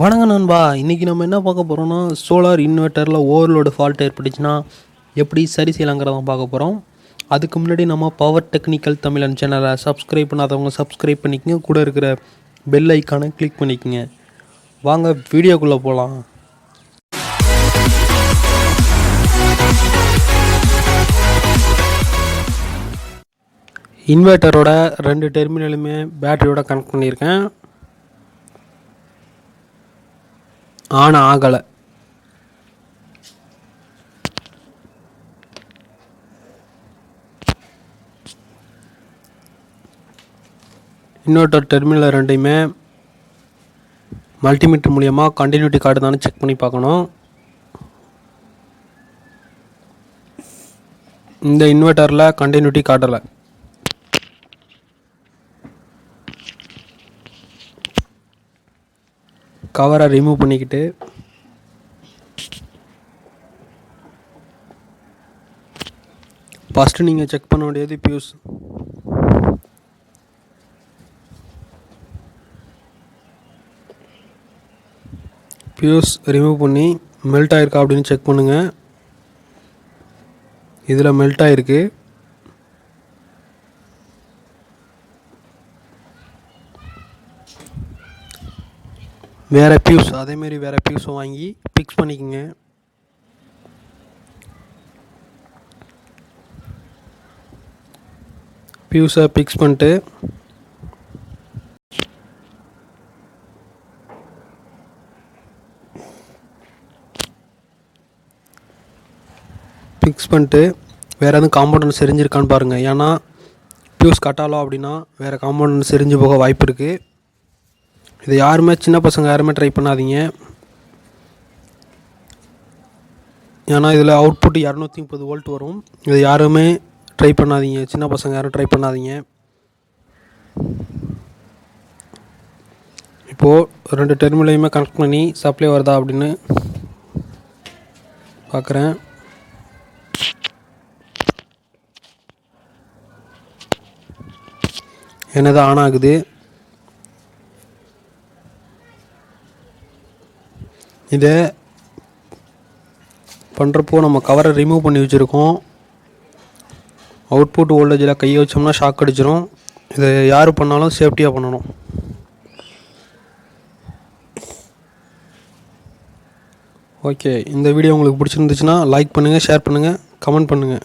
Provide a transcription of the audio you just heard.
வணக்கம் நண்பா. இன்றைக்கி நம்ம என்ன பார்க்க போகிறோம்னா, சோலார் இன்வெர்ட்டரில் ஓவர்லோடு ஃபால்ட் ஏற்பட்டுச்சுன்னா எப்படி சரி செய்யலாங்கிறத பார்க்க போகிறோம். அதுக்கு முன்னாடி நம்ம பவர் டெக்னிக்கல் தமிழன் சேனலை சப்ஸ்கிரைப் பண்ணாதவங்க சப்ஸ்கிரைப் பண்ணிக்கங்க. கூட இருக்கிற பெல் ஐக்கானை கிளிக் பண்ணிக்கங்க. வாங்க வீடியோக்குள்ளே போகலாம். இன்வெர்ட்டரோட 2 டெர்மினலுமே பேட்டரியோட கனெக்ட் பண்ணியிருக்கேன். ஆன் ஆகலை. இன்வெர்ட்டர் டெர்மினல் ரெண்டையுமே மல்டிமீட்டர் மூலியமாக கண்டினியூட்டி கார்டு செக் பண்ணி பார்க்கணும். இந்த இன்வெர்ட்டரில் கண்டினியூட்டி காட்டலை. கவரை ரிமூவ் பண்ணிக்கிட்டு ஃபஸ்ட்டு நீங்கள் செக் பண்ண வேண்டியது ஃபியூஸ் ரிமூவ் பண்ணி மெல்ட் ஆகிருக்கா அப்படின்னு செக் பண்ணுங்கள். இதில் மெல்ட் ஆகிருக்கு. வேறு ஃபியூஸ் அதேமாரி வேறு ஃபியூஸும் வாங்கி ஃபிக்ஸ் பண்ணிக்கோங்க. ஃபியூஸை ஃபிக்ஸ் பண்ணிட்டு வேறு எதுவும் காம்பவுண்ட் செரிஞ்சிருக்கான்னு பாருங்கள். ஏன்னா ஃபியூஸ் கட்டாலோ அப்படின்னா வேறு காம்பவுண்ட் செரிஞ்சு போக வாய்ப்பு இருக்குது. இது யாருமே சின்ன பசங்க யாருமே ட்ரை பண்ணாதீங்க. ஏன்னா இதில் அவுட்புட் 230 வோல்ட் வரும். இது யாருமே ட்ரை பண்ணாதீங்க. சின்ன பசங்க யாரும் ட்ரை பண்ணாதீங்க. இப்போது 2 டெர்மினலையுமே கனெக்ட் பண்ணி சப்ளை வருதா அப்படின்னு பார்க்குறேன். என்னது ஆன் ஆகுது. இதை பண்ணுறப்போ நம்ம கவரை ரிமூவ் பண்ணி வச்சுருக்கோம். அவுட்புட் வோல்டேஜில் கையை வச்சோம்னா ஷாக் அடிச்சிடும். இதை யார் பண்ணாலும் சேஃப்டியாக பண்ணணும். ஓகே, இந்த வீடியோ உங்களுக்கு பிடிச்சிருந்துச்சுன்னா லைக் பண்ணுங்கள், ஷேர் பண்ணுங்கள், கமெண்ட் பண்ணுங்கள்.